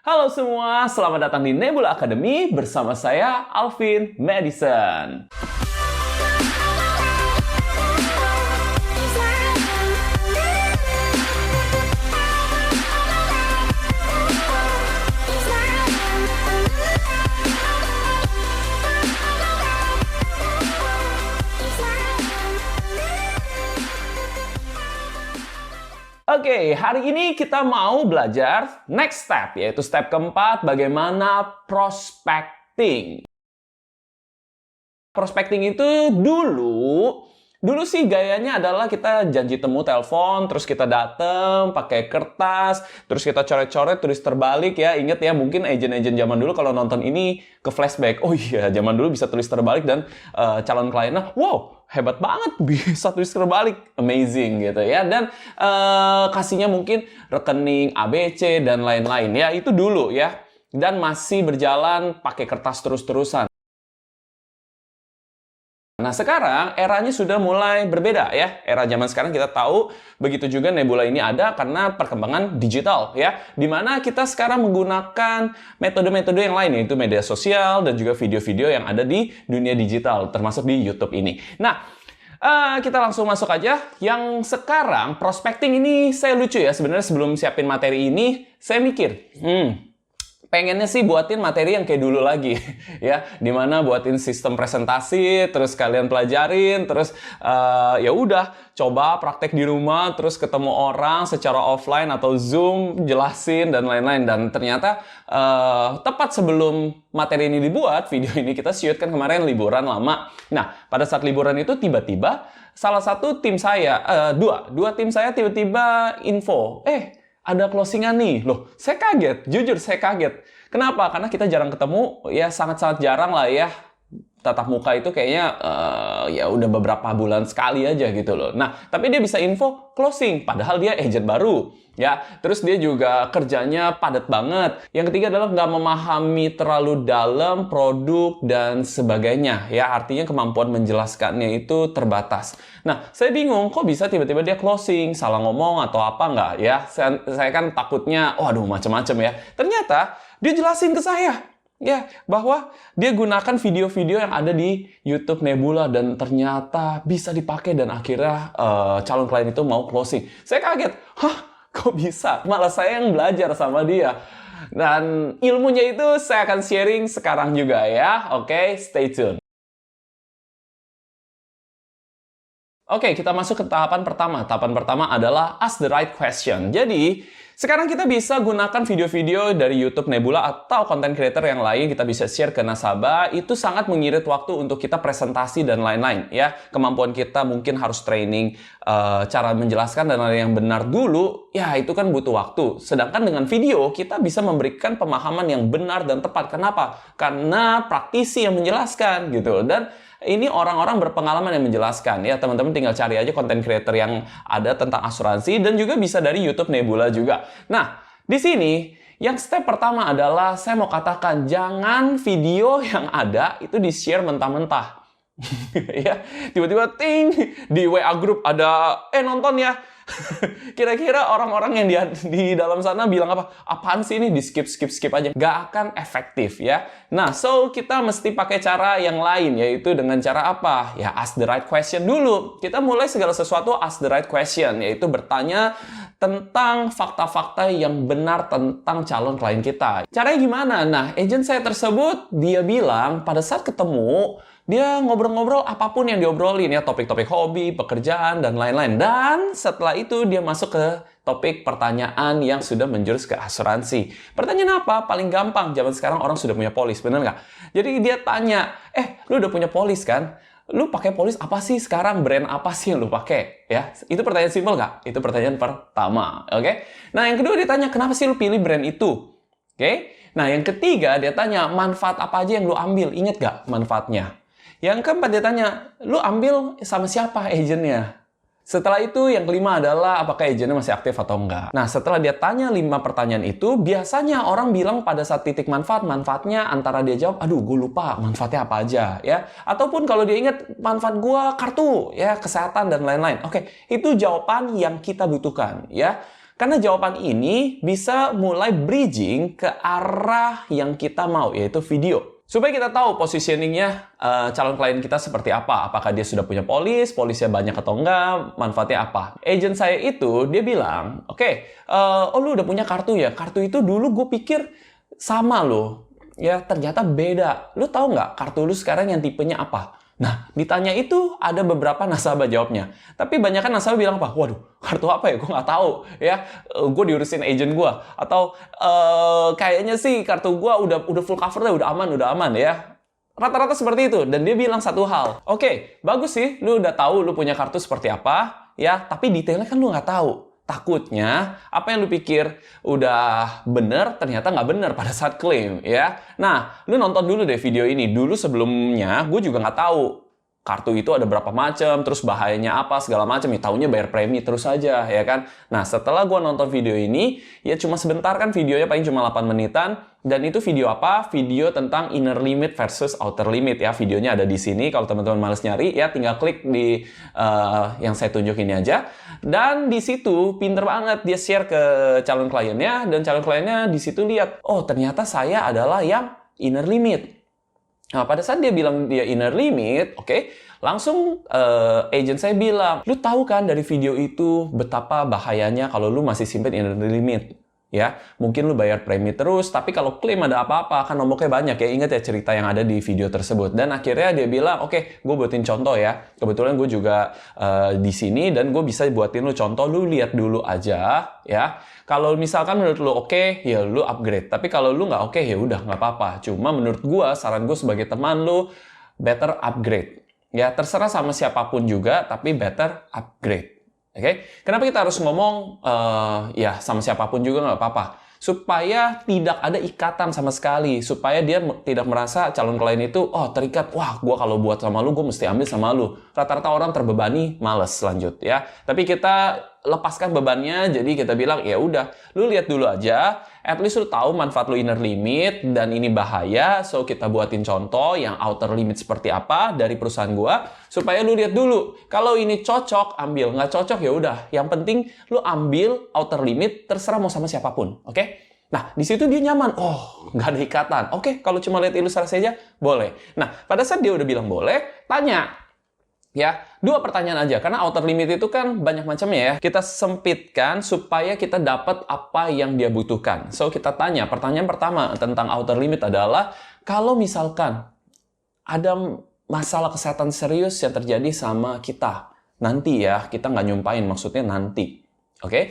Halo semua, selamat datang di Nebula Academy bersama saya Alvin Madison. Oke, hari ini kita mau belajar next step, yaitu step keempat, bagaimana prospecting. Prospecting itu dulu sih gayanya adalah kita janji temu telepon, terus kita dateng pakai kertas, terus kita coret-coret, tulis terbalik ya. Ingat ya, mungkin agen-agen zaman dulu kalau nonton ini ke flashback. Oh iya, zaman dulu bisa tulis terbalik dan calon kliennya, wow, hebat banget bisa tulis terbalik, amazing gitu ya. Dan kasihnya mungkin rekening ABC dan lain-lain ya, itu dulu ya. Dan masih berjalan pakai kertas terus-terusan. Nah, sekarang eranya sudah mulai berbeda ya. Era zaman sekarang kita tahu begitu juga Nebula ini ada karena perkembangan digital ya. Dimana kita sekarang menggunakan metode-metode yang lain, yaitu media sosial dan juga video-video yang ada di dunia digital, termasuk di YouTube ini. Nah, kita langsung masuk aja. Yang sekarang prospecting ini saya lucu ya. Sebenarnya sebelum siapin materi ini, saya mikir, pengennya sih buatin materi yang kayak dulu lagi ya, dimana buatin sistem presentasi, terus kalian pelajarin, terus ya udah coba praktek di rumah, terus ketemu orang secara offline atau Zoom, jelasin dan lain-lain. Dan ternyata tepat sebelum materi ini dibuat, video ini kita shoot kan kemarin liburan lama. Nah, pada saat liburan itu tiba-tiba salah satu tim saya, dua tim saya tiba-tiba info, ada closingan nih. Loh, saya kaget. Jujur, saya kaget. Kenapa? Karena kita jarang ketemu. Ya, sangat-sangat jarang lah ya. Tatap muka itu kayaknya ya udah beberapa bulan sekali aja gitu loh. Nah, tapi dia bisa info closing. Padahal dia agent baru. Ya, terus dia juga kerjanya padat banget. Yang ketiga adalah nggak memahami terlalu dalam produk dan sebagainya. Ya, artinya kemampuan menjelaskannya itu terbatas. Nah, saya bingung kok bisa tiba-tiba dia closing, salah ngomong atau apa nggak ya. Saya kan takutnya, waduh macam-macam ya. Ternyata dia jelasin ke saya. Ya, bahwa dia gunakan video-video yang ada di YouTube Nebula dan ternyata bisa dipakai dan akhirnya calon klien itu mau closing. Saya kaget. Hah? Kok bisa? Malah saya yang belajar sama dia. Dan ilmunya itu saya akan sharing sekarang juga ya. Oke, stay tune. Oke, kita masuk ke tahapan pertama. Tahapan pertama adalah ask the right question. Jadi, sekarang kita bisa gunakan video-video dari YouTube Nebula atau content creator yang lain, kita bisa share ke nasabah. Itu sangat mengirit waktu untuk kita presentasi dan lain-lain ya. Kemampuan kita mungkin harus training cara menjelaskan dan lain yang benar dulu, ya itu kan butuh waktu. Sedangkan dengan video kita bisa memberikan pemahaman yang benar dan tepat. Kenapa? Karena praktisi yang menjelaskan gitu. Dan ini orang-orang berpengalaman yang menjelaskan ya. Teman-teman tinggal cari aja content creator yang ada tentang asuransi dan juga bisa dari YouTube Nebula juga. Nah, di sini yang step pertama adalah saya mau katakan jangan video yang ada itu di-share mentah-mentah. Ya, tiba-tiba ting di WA group ada nonton ya. Kira-kira orang-orang yang di dalam sana bilang apa? Apaan sih ini? Di skip aja. Nggak akan efektif ya. Nah, so kita mesti pakai cara yang lain, yaitu dengan cara apa? Ya, ask the right question dulu. Kita mulai segala sesuatu ask the right question, yaitu bertanya tentang fakta-fakta yang benar tentang calon klien kita. Caranya gimana? Nah, agent saya tersebut, dia bilang pada saat ketemu, dia ngobrol-ngobrol apapun yang diobrolin ya, topik-topik hobi, pekerjaan, dan lain-lain. Dan setelah itu dia masuk ke topik pertanyaan yang sudah menjurus ke asuransi. Pertanyaan apa? Paling gampang, zaman sekarang orang sudah punya polis, bener nggak? Jadi dia tanya, lu udah punya polis kan? Lu pakai polis apa sih sekarang? Brand apa sih yang lu pakai? Ya, itu pertanyaan simpel nggak? Itu pertanyaan pertama, oke? Nah, yang kedua dia tanya, kenapa sih lu pilih brand itu? Oke? Nah, yang ketiga dia tanya, manfaat apa aja yang lu ambil? Ingat nggak manfaatnya? Yang keempat dia tanya, lu ambil sama siapa agennya? Setelah itu yang kelima adalah apakah agennya masih aktif atau enggak. Nah, setelah dia tanya 5 pertanyaan itu, biasanya orang bilang pada saat titik manfaatnya antara dia jawab, aduh gue lupa manfaatnya apa aja ya. Ataupun kalau dia ingat manfaat gue kartu ya, kesehatan dan lain-lain. Oke, itu jawaban yang kita butuhkan ya. Karena jawaban ini bisa mulai bridging ke arah yang kita mau, yaitu video. Supaya kita tahu positioningnya calon klien kita seperti apa. Apakah dia sudah punya polisnya banyak atau enggak, manfaatnya apa. Agent saya itu, dia bilang, oke, oh lu udah punya kartu ya? Kartu itu dulu gue pikir sama loh. Ya, ternyata beda. Lu tahu nggak kartu lu sekarang yang tipenya apa? Nah, ditanya itu ada beberapa nasabah jawabnya. Tapi banyak kan nasabah bilang apa? Waduh, kartu apa ya? Gue nggak tahu. Ya, gue diurusin agent gue. Atau kayaknya sih kartu gue udah full cover deh, udah aman ya. Rata-rata seperti itu. Dan dia bilang satu hal. Oke, bagus sih. Lu udah tahu lu punya kartu seperti apa. Ya, tapi detailnya kan lu nggak tahu. Takutnya, apa yang lu pikir udah bener, ternyata nggak bener pada saat klaim, ya. Nah, lu nonton dulu deh video ini. Dulu sebelumnya, gue juga nggak tahu kartu itu ada berapa macam, terus bahayanya apa, segala macam. Ya, taunya bayar premi terus aja, ya kan. Nah, setelah gue nonton video ini, ya cuma sebentar kan videonya, paling cuma 8 menitan. Dan itu video apa? Video tentang inner limit versus outer limit, ya. Videonya ada di sini. Kalau teman-teman males nyari, ya tinggal klik di yang saya tunjuk ini aja. Dan di situ pinter banget dia share ke calon kliennya, dan calon kliennya di situ lihat, oh ternyata saya adalah yang inner limit. Nah, pada saat dia bilang dia inner limit, oke, langsung agent saya bilang, lu tahu kan dari video itu betapa bahayanya kalau lu masih simpen inner limit. Ya, mungkin lu bayar premi terus, tapi kalau klaim ada apa-apa, kan nomboknya banyak ya. Ingat ya cerita yang ada di video tersebut. Dan akhirnya dia bilang, oke, gue buatin contoh ya. Kebetulan gue juga di sini dan gue bisa buatin lu contoh, lu lihat dulu aja ya. Kalau misalkan menurut lu oke, ya lu upgrade. Tapi kalau lu nggak oke, ya udah nggak apa-apa. Cuma menurut gue, saran gue sebagai teman lu, better upgrade. Ya, terserah sama siapapun juga, tapi better upgrade. Oke, kenapa kita harus ngomong ya sama siapapun juga nggak apa-apa, supaya tidak ada ikatan sama sekali, supaya dia tidak merasa calon klien itu terikat, wah gue kalau buat sama lu gue mesti ambil sama lu. Rata-rata orang terbebani, males lanjut ya. Tapi kita lepaskan bebannya, jadi kita bilang ya udah, lu lihat dulu aja, at least lu tahu manfaat lu inner limit dan ini bahaya, so kita buatin contoh yang outer limit seperti apa dari perusahaan gua, supaya lu lihat dulu. Kalau ini cocok, ambil. Nggak cocok ya udah. Yang penting lu ambil outer limit, terserah mau sama siapapun, oke? Nah, di situ dia nyaman. Oh, nggak ada ikatan. Oke, kalau cuma lihat ilustrasi aja, boleh. Nah, pada saat dia udah bilang boleh, tanya. Ya, 2 pertanyaan aja, karena outer limit itu kan banyak macamnya ya. Kita sempitkan supaya kita dapat apa yang dia butuhkan. So, kita tanya, pertanyaan pertama tentang outer limit adalah, kalau misalkan ada masalah kesehatan serius yang terjadi sama kita, nanti ya, kita nggak nyumpain, maksudnya nanti. Oke?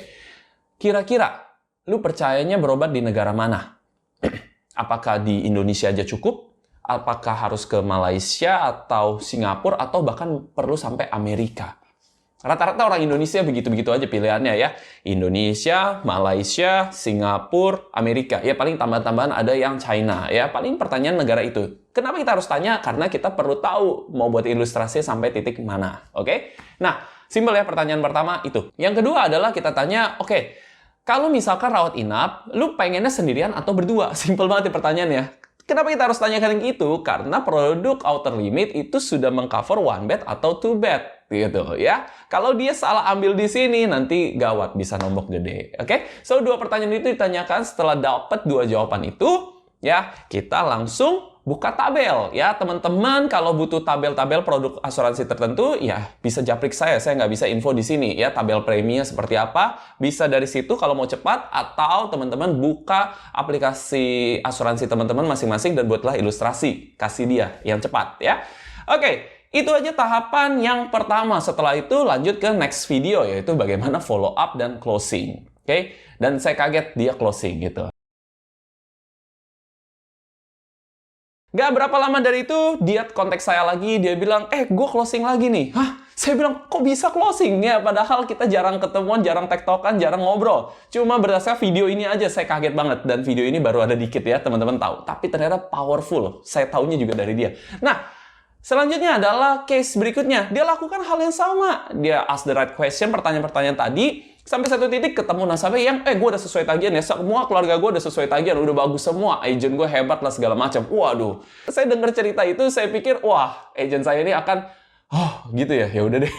Kira-kira, lu percayanya berobat di negara mana? Apakah di Indonesia aja cukup? Apakah harus ke Malaysia atau Singapura atau bahkan perlu sampai Amerika? Rata-rata orang Indonesia begitu-begitu aja pilihannya ya. Indonesia, Malaysia, Singapura, Amerika. Ya paling tambahan-tambahan ada yang China. Ya paling pertanyaan negara itu. Kenapa kita harus tanya? Karena kita perlu tahu mau buat ilustrasi sampai titik mana. Oke? Nah, simpel ya pertanyaan pertama itu. Yang kedua adalah kita tanya, oke, kalau misalkan rawat inap, lu pengennya sendirian atau berdua? Simpel banget ya pertanyaannya. Kenapa kita harus tanyakan itu? Karena produk outer limit itu sudah mengcover one bed atau two bed, gitu ya. Kalau dia salah ambil di sini, nanti gawat, bisa nombok gede. Oke? So, 2 pertanyaan itu ditanyakan. Setelah dapat 2 jawaban itu, ya, kita langsung buka tabel. Ya, teman-teman, kalau butuh tabel-tabel produk asuransi tertentu, ya bisa japrik saya nggak bisa info di sini. Ya, tabel preminya seperti apa, bisa dari situ kalau mau cepat, atau teman-teman buka aplikasi asuransi teman-teman masing-masing dan buatlah ilustrasi. Kasih dia yang cepat, ya. Oke, itu aja tahapan yang pertama. Setelah itu lanjut ke next video, yaitu bagaimana follow up dan closing. Oke, dan saya kaget dia closing gitu. Gak berapa lama dari itu, dia kontak saya lagi, dia bilang, gue closing lagi nih. Hah? Saya bilang, kok bisa closing? Ya, padahal kita jarang ketemuan, jarang tektokan, jarang ngobrol. Cuma berdasarkan video ini aja, saya kaget banget. Dan video ini baru ada dikit ya, teman-teman tahu. Tapi ternyata powerful. Saya taunya juga dari dia. Nah, selanjutnya adalah case berikutnya. Dia lakukan hal yang sama. Dia ask the right question, pertanyaan-pertanyaan tadi. Sampai satu titik ketemu nasabah yang, gue udah sesuai tagihan ya, semua keluarga gue udah sesuai tagihan, udah bagus semua, agent gue hebat lah segala macam. Waduh, saya dengar cerita itu, saya pikir, wah, agent saya ini akan Oh, gitu ya? Ya udah deh.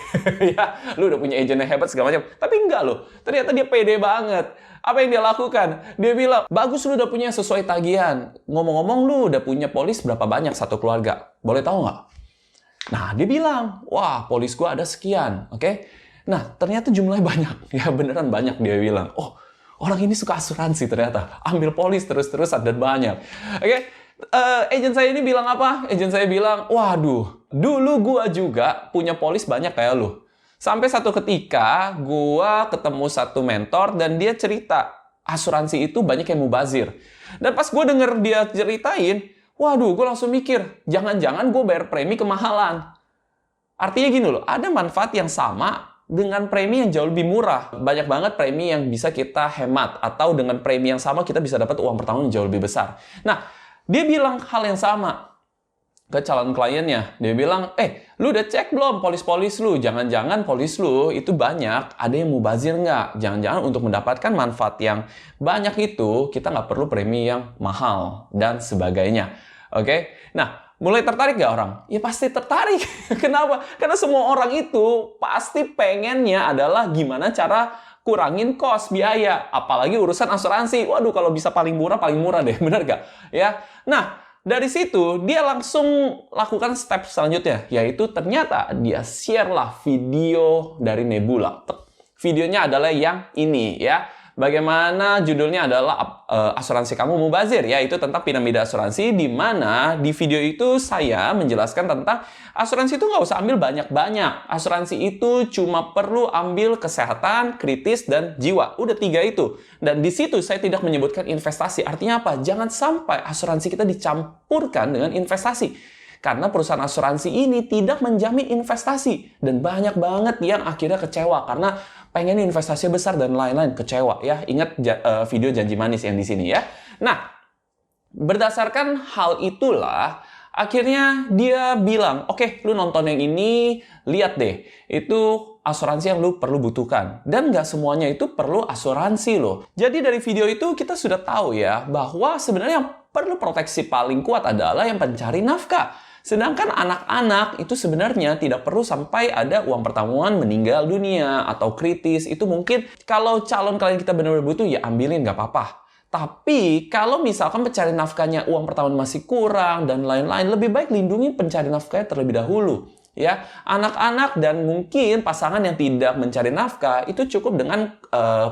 Ya, lu udah punya agent yang hebat segala macam. Tapi enggak loh. Ternyata dia pede banget. Apa yang dia lakukan? Dia bilang, bagus lu udah punya sesuai tagihan. Ngomong-ngomong lu udah punya polis berapa banyak satu keluarga? Boleh tahu nggak? Nah, dia bilang, wah polis gua ada sekian. Oke? Nah, ternyata jumlahnya banyak. Ya, beneran banyak dia bilang. Oh, orang ini suka asuransi ternyata. Ambil polis terus-terusan dan banyak. Oke? Agent saya ini bilang apa? Agent saya bilang, waduh, dulu gua juga punya polis banyak kayak lu. Sampai satu ketika, gua ketemu satu mentor dan dia cerita, asuransi itu banyak yang mubazir. Dan pas gua denger dia ceritain, waduh, gua langsung mikir, jangan-jangan gua bayar premi kemahalan. Artinya gini loh, ada manfaat yang sama dengan premi yang jauh lebih murah. Banyak banget premi yang bisa kita hemat, atau dengan premi yang sama kita bisa dapat uang pertama yang jauh lebih besar. Nah, dia bilang hal yang sama ke calon kliennya. Dia bilang, lu udah cek belum polis-polis lu? Jangan-jangan polis lu itu banyak, ada yang mubazir nggak? Jangan-jangan untuk mendapatkan manfaat yang banyak itu, kita nggak perlu premi yang mahal, dan sebagainya. Oke? Nah, mulai tertarik nggak orang? Ya pasti tertarik. Kenapa? Karena semua orang itu pasti pengennya adalah gimana cara kurangin cost, biaya. Apalagi urusan asuransi. Waduh, kalau bisa paling murah deh. Bener nggak? Ya. Nah, dari situ, dia langsung lakukan step selanjutnya. Yaitu ternyata dia share lah video dari Nebula. Videonya adalah yang ini ya. Bagaimana judulnya adalah asuransi kamu mubazir, ya, itu tentang piramida asuransi, di mana di video itu saya menjelaskan tentang asuransi itu nggak usah ambil banyak-banyak. Asuransi itu cuma perlu ambil kesehatan, kritis, dan jiwa. Udah 3 itu. Dan di situ saya tidak menyebutkan investasi. Artinya apa? Jangan sampai asuransi kita dicampurkan dengan investasi. Karena perusahaan asuransi ini tidak menjamin investasi. Dan banyak banget yang akhirnya kecewa karena pengen investasi besar dan lain-lain, kecewa ya. Ingat video janji manis yang di sini ya. Nah, berdasarkan hal itulah akhirnya dia bilang, oke, lu nonton yang ini, lihat deh, itu asuransi yang lu perlu butuhkan. Dan nggak semuanya itu perlu asuransi loh. Jadi dari video itu kita sudah tahu ya, bahwa sebenarnya yang perlu proteksi paling kuat adalah yang pencari nafkah. Sedangkan anak-anak itu sebenarnya tidak perlu sampai ada uang pertamuan meninggal dunia atau kritis. Itu mungkin kalau calon klien kita benar-benar butuh, ya ambilin, nggak apa-apa. Tapi kalau misalkan pencari nafkahnya uang pertamuan masih kurang dan lain-lain, lebih baik lindungi pencari nafkahnya terlebih dahulu. Ya, anak-anak dan mungkin pasangan yang tidak mencari nafkah itu cukup dengan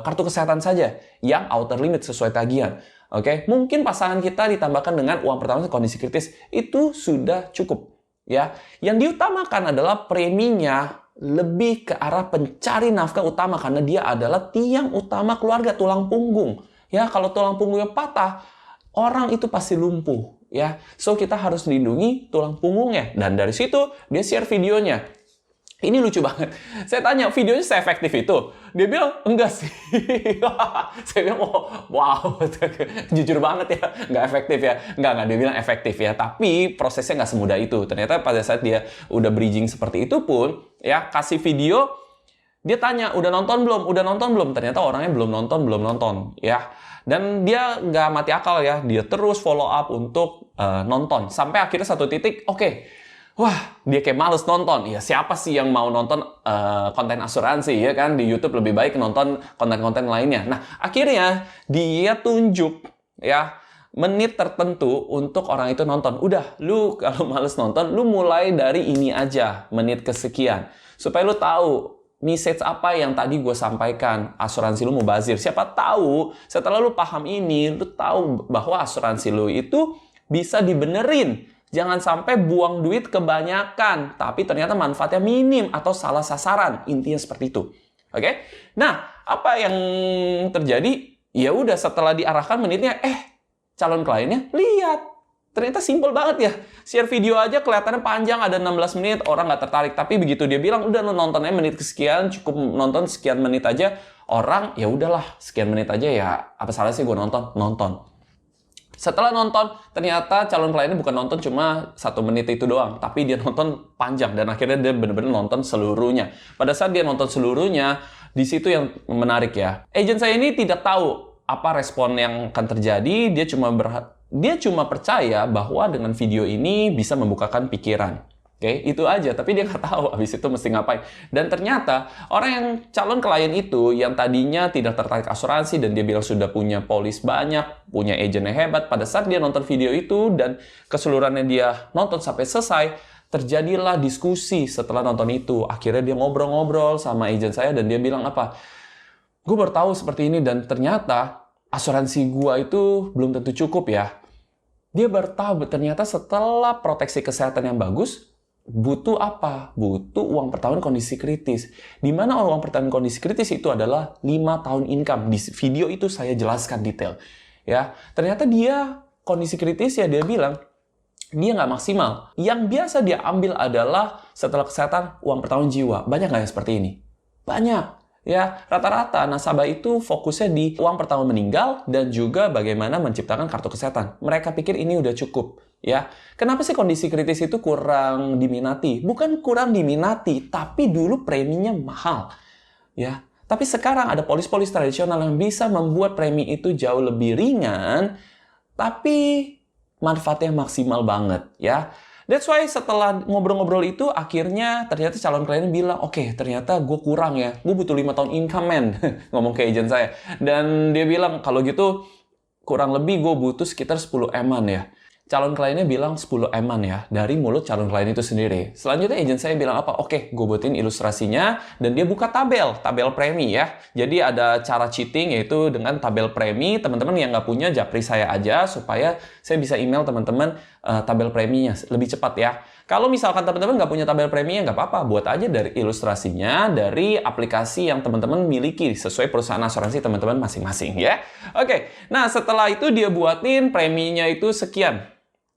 kartu kesehatan saja yang outer limit sesuai tagihan. Oke, mungkin pasangan kita ditambahkan dengan uang pertama kondisi kritis, itu sudah cukup. Ya, yang diutamakan adalah preminya lebih ke arah pencari nafkah utama karena dia adalah tiang utama keluarga, tulang punggung. Ya, kalau tulang punggungnya patah, orang itu pasti lumpuh. Ya, so kita harus lindungi tulang punggungnya. Dan dari situ dia share videonya. Ini lucu banget. Saya tanya, videonya seefektif itu? Dia bilang, enggak sih. Saya bilang, oh, wow. Jujur banget ya. Nggak efektif ya. Enggak, dia bilang efektif ya. Tapi prosesnya nggak semudah itu. Ternyata pada saat dia udah bridging seperti itu pun, ya, kasih video, dia tanya, udah nonton belum? Udah nonton belum? Ternyata orangnya belum nonton. Ya. Dan dia nggak mati akal ya. Dia terus follow up untuk nonton. Sampai akhirnya satu titik, oke. Wah, dia kayak males nonton. Ya, siapa sih yang mau nonton konten asuransi, ya kan? Di YouTube lebih baik nonton konten-konten lainnya. Nah, akhirnya dia tunjuk ya menit tertentu untuk orang itu nonton. Udah, lu kalau males nonton, lu mulai dari ini aja, menit kesekian. Supaya lu tahu message apa yang tadi gue sampaikan, asuransi lu mubazir. Siapa tahu setelah lu paham ini, lu tahu bahwa asuransi lu itu bisa dibenerin. Jangan sampai buang duit kebanyakan, tapi ternyata manfaatnya minim atau salah sasaran. Intinya seperti itu. Oke? Nah, apa yang terjadi? Ya udah, setelah diarahkan menitnya, calon kliennya lihat. Ternyata simpel banget ya. Share video aja kelihatannya panjang, ada 16 menit, orang nggak tertarik. Tapi begitu dia bilang, udah lo nontonnya menit kesekian, cukup nonton sekian menit aja, orang, ya udahlah, sekian menit aja ya, apa salah sih gue nonton. Setelah nonton, ternyata calon kliennya bukan nonton cuma 1 menit itu doang, tapi dia nonton panjang dan akhirnya dia benar-benar nonton seluruhnya. Pada saat dia nonton seluruhnya, di situ yang menarik ya. Agent saya ini tidak tahu apa respon yang akan terjadi, dia cuma percaya bahwa dengan video ini bisa membukakan pikiran. Oke, itu aja. Tapi dia nggak tahu habis itu mesti ngapain. Dan ternyata orang yang calon klien itu yang tadinya tidak tertarik asuransi dan dia bilang sudah punya polis banyak, punya agent yang hebat, pada saat dia nonton video itu dan keseluruhannya dia nonton sampai selesai, terjadilah diskusi setelah nonton itu. Akhirnya dia ngobrol-ngobrol sama agent saya dan dia bilang apa? Gue baru tahu seperti ini dan ternyata asuransi gue itu belum tentu cukup ya. Dia baru tahu ternyata setelah proteksi kesehatan yang bagus, butuh apa? Butuh uang per tahun kondisi kritis. Di mana uang per tahun kondisi kritis itu adalah 5 tahun income. Di video itu saya jelaskan detail. Ya, ternyata dia kondisi kritis ya dia bilang dia nggak maksimal. Yang biasa dia ambil adalah setelah kesehatan uang per tahun jiwa. Banyak nggak yang seperti ini? Banyak. Ya, rata-rata nasabah itu fokusnya di uang per tahun meninggal dan juga bagaimana menciptakan kartu kesehatan. Mereka pikir ini udah cukup. Ya, kenapa sih kondisi kritis itu kurang diminati? Bukan kurang diminati, tapi dulu preminya mahal. Ya, tapi sekarang ada polis-polis tradisional yang bisa membuat premi itu jauh lebih ringan, tapi manfaatnya maksimal banget. Ya, that's why setelah ngobrol-ngobrol itu, akhirnya ternyata calon klien bilang, oke, ternyata gue kurang ya, gue butuh 5 tahun income, men. Ngomong ke agent saya. Dan dia bilang, kalau gitu kurang lebih gue butuh sekitar 10 M-an ya. Calon kliennya bilang 10 M-an ya, dari mulut calon klien itu sendiri. Selanjutnya agent saya bilang apa? Oke, gue buatin ilustrasinya, dan dia buka tabel premi ya. Jadi ada cara cheating, yaitu dengan tabel premi. Teman-teman yang nggak punya, japri saya aja, supaya saya bisa email teman-teman tabel preminya lebih cepat ya. Kalau misalkan teman-teman nggak punya tabel preminya, nggak apa-apa. Buat aja dari ilustrasinya, dari aplikasi yang teman-teman miliki, sesuai perusahaan asuransi teman-teman masing-masing ya. Oke, nah setelah itu dia buatin preminya itu sekian.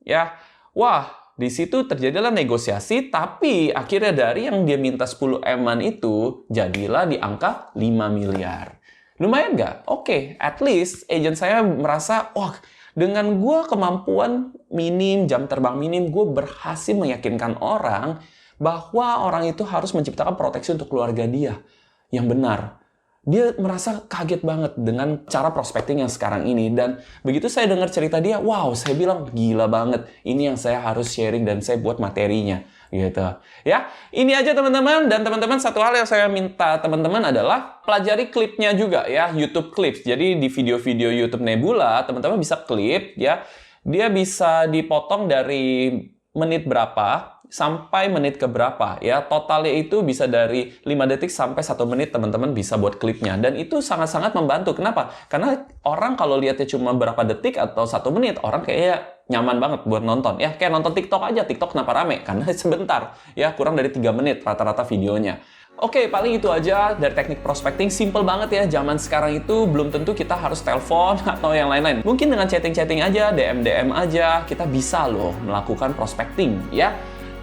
Ya, wah, di situ terjadilah negosiasi, tapi akhirnya dari yang dia minta 10 M-an itu, jadilah di angka 5 miliar. Lumayan nggak? Oke, at least agent saya merasa, wah, dengan gue kemampuan minim, jam terbang minim, gue berhasil meyakinkan orang bahwa orang itu harus menciptakan proteksi untuk keluarga dia yang benar. Dia merasa kaget banget dengan cara prospecting yang sekarang ini. Dan begitu saya dengar cerita dia, wow, saya bilang gila banget. Ini yang saya harus sharing dan saya buat materinya. Gitu. Ya, ini aja teman-teman. Dan teman-teman, satu hal yang saya minta teman-teman adalah pelajari klipnya juga ya, YouTube Clips. Jadi di video-video YouTube Nebula, teman-teman bisa klip ya. Dia bisa dipotong dari menit berapa sampai menit ke berapa ya. Totalnya itu bisa dari 5 detik sampai 1 menit teman-teman bisa buat klipnya. Dan itu sangat-sangat membantu. Kenapa? Karena orang kalau lihatnya cuma berapa detik atau 1 menit, orang kayak nyaman banget buat nonton. Ya, kayak nonton TikTok aja. TikTok kenapa rame? Karena sebentar. Ya, kurang dari 3 menit rata-rata videonya. Oke, paling itu aja dari teknik prospecting. Simple banget ya, zaman sekarang itu belum tentu kita harus telepon atau yang lain-lain. Mungkin dengan chatting-chatting aja, DM-DM aja, kita bisa loh melakukan prospecting ya.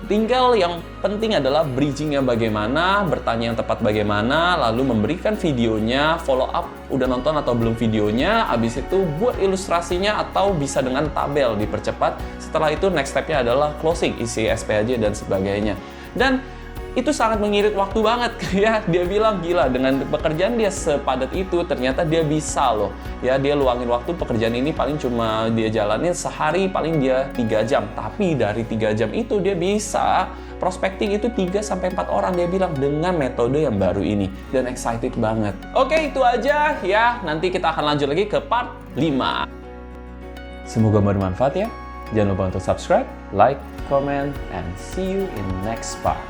Tinggal yang penting adalah bridging-nya bagaimana, bertanya yang tepat bagaimana, lalu memberikan videonya, follow up udah nonton atau belum videonya, habis itu buat ilustrasinya atau bisa dengan tabel dipercepat. Setelah itu next step-nya adalah closing, isi SPAJ dan sebagainya. Dan itu sangat mengirit waktu banget ya. Dia bilang gila, dengan pekerjaan dia sepadat itu ternyata dia bisa loh ya, dia luangin waktu. Pekerjaan ini paling cuma dia jalanin sehari paling dia 3 jam, tapi dari 3 jam itu dia bisa prospecting itu 3-4 orang, dia bilang, dengan metode yang baru ini. Dan excited banget. Oke, itu aja ya, nanti kita akan lanjut lagi ke part 5. Semoga bermanfaat ya. Jangan lupa untuk subscribe, like, comment, and see you in next part.